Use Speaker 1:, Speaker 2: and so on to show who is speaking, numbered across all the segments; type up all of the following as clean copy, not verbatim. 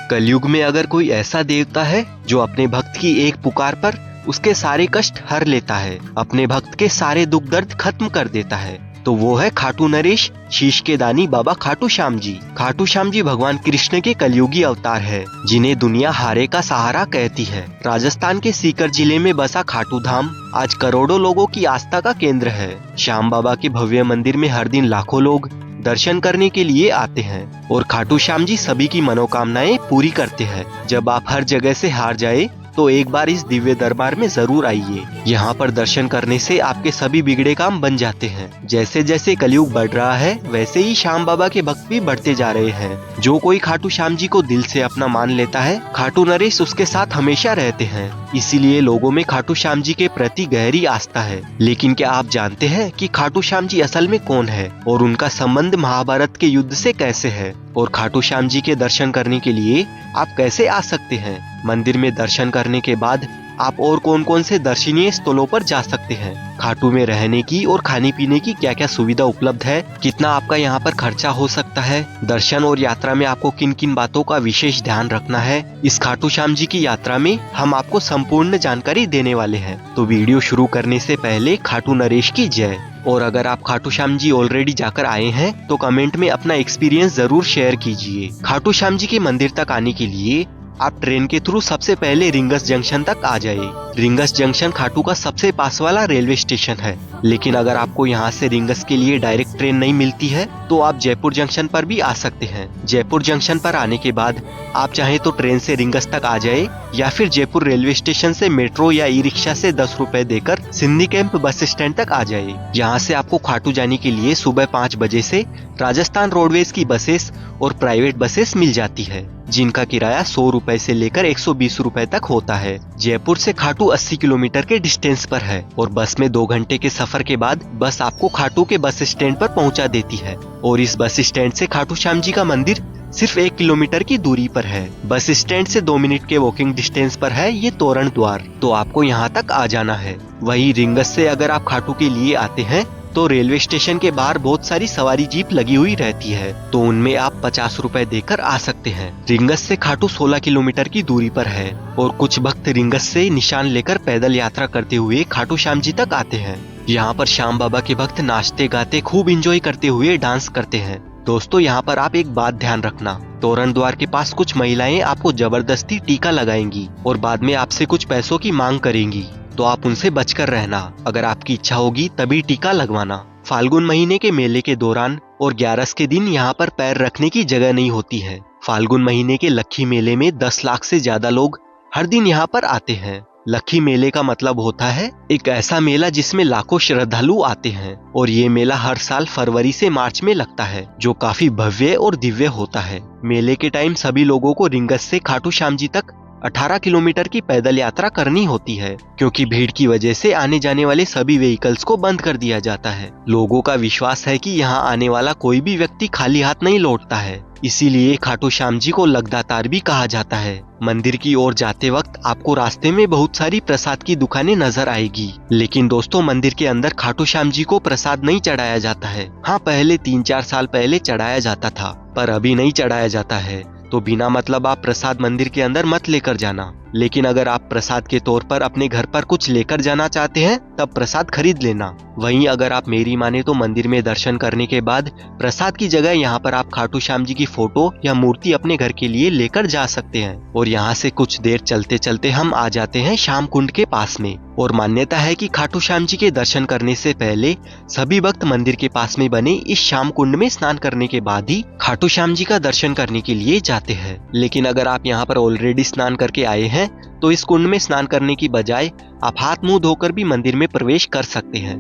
Speaker 1: कलयुग में अगर कोई ऐसा देवता है जो अपने भक्त की एक पुकार पर उसके सारे कष्ट हर लेता है, अपने भक्त के सारे दुख दर्द खत्म कर देता है, तो वो है खाटू नरेश, शीश के दानी बाबा खाटू श्याम जी। खाटू श्याम जी भगवान कृष्ण के कलयुगी अवतार है, जिन्हें दुनिया हारे का सहारा कहती है। राजस्थान के सीकर जिले में बसा खाटू धाम आज करोड़ों लोगों की आस्था का केंद्र है। श्याम बाबा के भव्य मंदिर में हर दिन लाखों लोग दर्शन करने के लिए आते हैं और खाटू श्याम जी सभी की मनोकामनाएं पूरी करते हैं। जब आप हर जगह से हार जाए तो एक बार इस दिव्य दरबार में जरूर आइए। यहाँ पर दर्शन करने से आपके सभी बिगड़े काम बन जाते हैं। जैसे जैसे कलयुग बढ़ रहा है वैसे ही श्याम बाबा के भक्त भी बढ़ते जा रहे हैं। जो कोई खाटू श्याम जी को दिल से अपना मान लेता है, खाटू नरेश उसके साथ हमेशा रहते हैं। इसीलिए लोगों में खाटू श्याम जी के प्रति गहरी आस्था है। लेकिन क्या आप जानते हैं कि खाटू श्याम जी असल में कौन है और उनका संबंध महाभारत के युद्ध से कैसे है, और खाटू श्याम जी के दर्शन करने के लिए आप कैसे आ सकते हैं? मंदिर में दर्शन करने के बाद आप और कौन कौन से दर्शनीय स्थलों पर जा सकते हैं? खाटू में रहने की और खाने पीने की क्या क्या सुविधा उपलब्ध है? कितना आपका यहाँ पर खर्चा हो सकता है? दर्शन और यात्रा में आपको किन किन बातों का विशेष ध्यान रखना है? इस खाटू श्याम जी की यात्रा में हम आपको संपूर्ण जानकारी देने वाले हैं। तो वीडियो शुरू करने से पहले खाटू नरेश की जय। और अगर आप खाटू श्याम जी ऑलरेडी जाकर आए हैं तो कमेंट में अपना एक्सपीरियंस जरूर शेयर कीजिए। खाटू श्याम जी के मंदिर तक आने के लिए आप ट्रेन के थ्रू सबसे पहले रिंगस जंक्शन तक आ जाइए। रिंगस जंक्शन खाटू का सबसे पास वाला रेलवे स्टेशन है। लेकिन अगर आपको यहाँ से रिंगस के लिए डायरेक्ट ट्रेन नहीं मिलती है तो आप जयपुर जंक्शन पर भी आ सकते हैं। जयपुर जंक्शन पर आने के बाद आप चाहे तो ट्रेन से रिंगस तक आ जाए या फिर जयपुर रेलवे स्टेशन से मेट्रो या ई रिक्शा से 10 रुपए देकर सिंधी कैंप बस स्टैंड तक आ जाए। यहाँ से आपको खाटू जाने के लिए सुबह 5 बजे से राजस्थान रोडवेज की बसेस और प्राइवेट बसेस मिल जाती है, जिनका किराया 100 रुपए से लेकर 120 रुपए तक होता है। जयपुर से खाटू 80 किलोमीटर के डिस्टेंस पर है और बस में 2 घंटे के सफर के बाद बस आपको खाटू के बस स्टैंड पर पहुंचा देती है। और इस बस स्टैंड से खाटू श्याम जी का मंदिर सिर्फ 1 किलोमीटर की दूरी पर है। बस स्टैंड से 2 मिनट के वॉकिंग डिस्टेंस पर है ये तोरण द्वार, तो आपको यहाँ तक आ जाना है। वहीं रिंगस से अगर आप खाटू के लिए आते हैं तो रेलवे स्टेशन के बाहर बहुत सारी सवारी जीप लगी हुई रहती है, तो उनमें आप 50 रुपए देकर आ सकते हैं। रिंगस से खाटू 16 किलोमीटर की दूरी पर है और कुछ भक्त रिंगस से निशान लेकर पैदल यात्रा करते हुए खाटू श्याम जी तक आते हैं। यहाँ पर श्याम बाबा के भक्त नाचते गाते खूब एंजॉय करते हुए डांस करते हैं। दोस्तों यहाँ पर आप एक बात ध्यान रखना, तोरण द्वार के पास कुछ महिलाएं आपको जबरदस्ती टीका लगाएंगी और बाद में आपसे कुछ पैसों की मांग करेंगी, तो आप उनसे बचकर रहना। अगर आपकी इच्छा होगी तभी टीका लगवाना। फाल्गुन महीने के मेले के दौरान और 11 के दिन यहाँ पर पैर रखने की जगह नहीं होती है। फाल्गुन महीने के लक्खी मेले में 10 लाख से ज्यादा लोग हर दिन यहाँ पर आते हैं। लक्खी मेले का मतलब होता है एक ऐसा मेला जिसमें लाखों श्रद्धालु आते हैं, और ये मेला हर साल फरवरी से मार्च में लगता है, जो काफी भव्य और दिव्य होता है। मेले के टाइम सभी लोगों को रिंगस से खाटू श्याम जी तक 18 किलोमीटर की पैदल यात्रा करनी होती है, क्योंकि भीड़ की वजह से आने जाने वाले सभी व्हीकल्स को बंद कर दिया जाता है। लोगों का विश्वास है कि यहाँ आने वाला कोई भी व्यक्ति खाली हाथ नहीं लौटता है, इसीलिए खाटू श्याम जी को लगदातार भी कहा जाता है। मंदिर की ओर जाते वक्त आपको रास्ते में बहुत सारी प्रसाद की दुकानें नजर आएगी, लेकिन दोस्तों मंदिर के अंदर खाटू श्याम जी को प्रसाद नहीं चढ़ाया जाता है। हाँ, पहले 3-4 साल पहले चढ़ाया जाता था, पर अभी नहीं चढ़ाया जाता है। तो बिना मतलब आप प्रसाद मंदिर के अंदर मत लेकर जाना। लेकिन अगर आप प्रसाद के तौर पर अपने घर पर कुछ लेकर जाना चाहते हैं तब प्रसाद खरीद लेना। वहीं अगर आप मेरी माने तो मंदिर में दर्शन करने के बाद प्रसाद की जगह यहाँ पर आप खाटू श्याम जी की फोटो या मूर्ति अपने घर के लिए लेकर जा सकते हैं। और यहाँ से कुछ देर चलते चलते हम आ जाते हैं श्याम कुंड के पास में। और मान्यता है कि खाटू श्याम जी के दर्शन करने से पहले सभी भक्त मंदिर के पास में बने इस श्याम कुंड में स्नान करने के बाद ही खाटू श्याम जी का दर्शन करने के लिए जाते हैं। लेकिन अगर आप यहाँ पर ऑलरेडी स्नान करके आए हैं तो इस कुंड में स्नान करने की बजाय आप हाथ मुंह धोकर भी मंदिर में प्रवेश कर सकते हैं।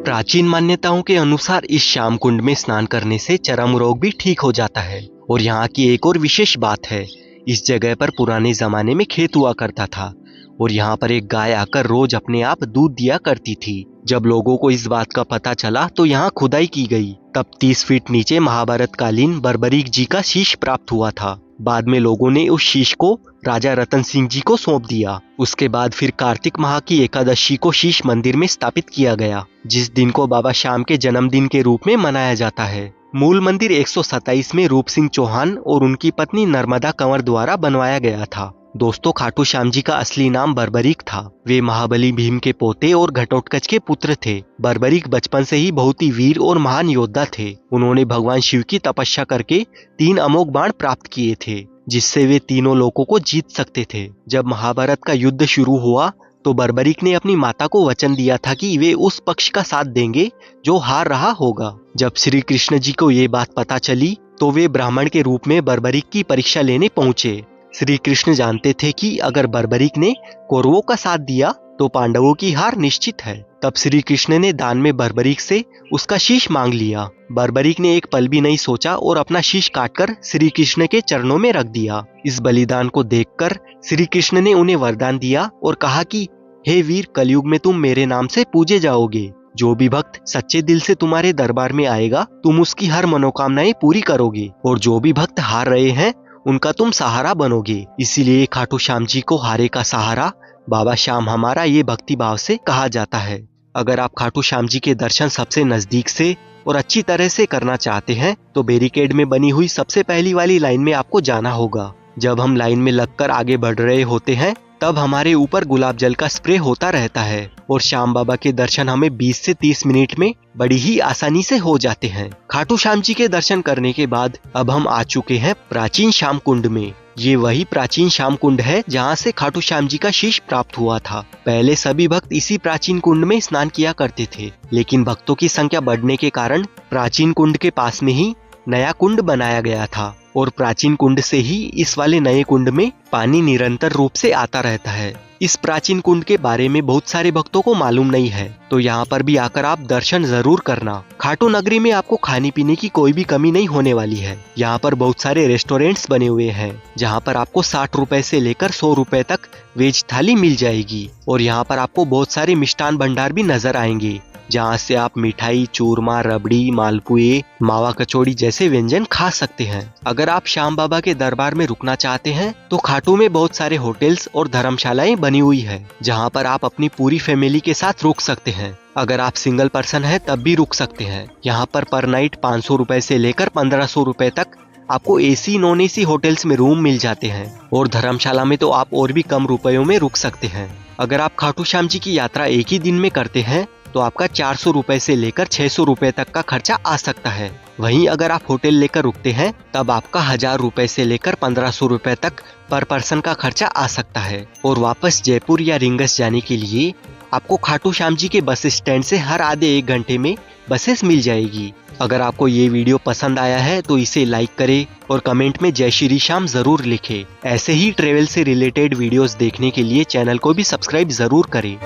Speaker 1: प्राचीन मान्यताओं के अनुसार इस श्याम कुंड में स्नान करने से चर्म रोग भी ठीक हो जाता है। और यहाँ की एक और विशेष बात है, इस जगह पर पुराने जमाने में खेत हुआ करता था और यहाँ पर एक गाय आकर रोज अपने आप दूध दिया करती थी। जब लोगों को इस बात का पता चला तो यहाँ खुदाई की गई, तब 30 फीट नीचे महाभारत कालीन बर्बरीक जी का शीश प्राप्त हुआ था। बाद में लोगों ने उस शीश को राजा रतन सिंह जी को सौंप दिया। उसके बाद फिर कार्तिक माह की एकादशी को शीश मंदिर में स्थापित किया गया, जिस दिन को बाबा श्याम के जन्मदिन के रूप में मनाया जाता है। मूल मंदिर 127 में रूप सिंह चौहान और उनकी पत्नी नर्मदा कंवर द्वारा बनवाया गया था। दोस्तों, खाटू श्याम जी का असली नाम बर्बरीक था। वे महाबली भीम के पोते और घटोत्कच के पुत्र थे। बर्बरीक बचपन से ही बहुत ही वीर और महान योद्धा थे। उन्होंने भगवान शिव की तपस्या करके 3 अमोघ बाण प्राप्त किए थे, जिससे वे तीनों लोकों को जीत सकते थे। जब महाभारत का युद्ध शुरू हुआ तो बर्बरीक ने अपनी माता को वचन दिया था कि वे उस पक्ष का साथ देंगे जो हार रहा होगा। जब श्री कृष्ण जी को ये बात पता चली तो वे ब्राह्मण के रूप में बर्बरीक की परीक्षा लेने पहुंचे। श्री कृष्ण जानते थे कि अगर बर्बरीक ने कौरवों का साथ दिया तो पांडवों की हार निश्चित है। तब श्री कृष्ण ने दान में बर्बरीक से उसका शीश मांग लिया। बर्बरीक ने एक पल भी नहीं सोचा और अपना शीश काटकर श्री कृष्ण के चरणों में रख दिया। इस बलिदान को देखकर श्री कृष्ण ने उन्हें वरदान दिया और कहा कि हे वीर, कलयुग में तुम मेरे नाम से पूजे जाओगे। जो भी भक्त सच्चे दिल से तुम्हारे दरबार में आएगा, तुम उसकी हर मनोकामनाएं पूरी करोगे, और जो भी भक्त हार रहे हैं उनका तुम सहारा बनोगे। इसीलिए खाटू श्याम जी को हारे का सहारा, बाबा श्याम हमारा, ये भक्ति भाव से कहा जाता है। अगर आप खाटू श्याम जी के दर्शन सबसे नजदीक से और अच्छी तरह से करना चाहते हैं तो बैरिकेड में बनी हुई सबसे पहली वाली लाइन में आपको जाना होगा। जब हम लाइन में लगकर आगे बढ़ रहे होते हैं तब हमारे ऊपर गुलाब जल का स्प्रे होता रहता है और श्याम बाबा के दर्शन हमें 20 से 30 मिनट में बड़ी ही आसानी से हो जाते हैं। खाटू श्याम जी के दर्शन करने के बाद अब हम आ चुके हैं प्राचीन श्याम कुंड में। ये वही प्राचीन श्याम कुंड है जहाँ से खाटू श्याम जी का शीश प्राप्त हुआ था। पहले सभी भक्त इसी प्राचीन कुंड में स्नान किया करते थे, लेकिन भक्तों की संख्या बढ़ने के कारण प्राचीन कुंड के पास में ही नया कुंड बनाया गया था और प्राचीन कुंड से ही इस वाले नए कुंड में पानी निरंतर रूप से आता रहता है। इस प्राचीन कुंड के बारे में बहुत सारे भक्तों को मालूम नहीं है, तो यहाँ पर भी आकर आप दर्शन जरूर करना। खाटू नगरी में आपको खाने पीने की कोई भी कमी नहीं होने वाली है। यहाँ पर बहुत सारे रेस्टोरेंट्स बने हुए हैं जहाँ पर आपको 60 रुपए से लेकर 100 रुपए तक वेज थाली मिल जाएगी, और यहाँ पर आपको बहुत सारे मिष्ठान भंडार भी नजर आएंगे जहाँ से आप मिठाई, चूरमा, रबड़ी, मालपुए, मावा कचौड़ी जैसे व्यंजन खा सकते हैं। अगर आप श्याम बाबा के दरबार में रुकना चाहते हैं तो खाटू में बहुत सारे होटल्स और धर्मशालाएं बनी हुई है जहाँ पर आप अपनी पूरी फैमिली के साथ रुक सकते हैं। अगर आप सिंगल पर्सन है तब भी रुक सकते हैं। यहाँ पर नाइट 500 रुपए से लेकर 1500 रुपए तक आपको एसी नॉन एसी होटल्स में रूम मिल जाते हैं, और धर्मशाला में तो आप और भी कम रुपयों में रुक सकते हैं। अगर आप खाटू श्याम जी की यात्रा एक ही दिन में करते हैं तो आपका 400 रुपए से लेकर 600 रुपए तक का खर्चा आ सकता है। वहीं अगर आप होटल लेकर रुकते हैं तब आपका 1000 रुपए से लेकर 1500 रुपए तक पर पर्सन का खर्चा आ सकता है। और वापस जयपुर या रिंगस जाने के लिए आपको खाटू श्याम जी के बस स्टैंड से हर आधे 1 घंटे में बसेस मिल जाएगी। अगर आपको ये वीडियो पसंद आया है तो इसे लाइक करें और कमेंट में जय श्री श्याम जरूर लिखें। ऐसे ही ट्रेवल से रिलेटेड वीडियोस देखने के लिए चैनल को भी सब्सक्राइब जरूर करें।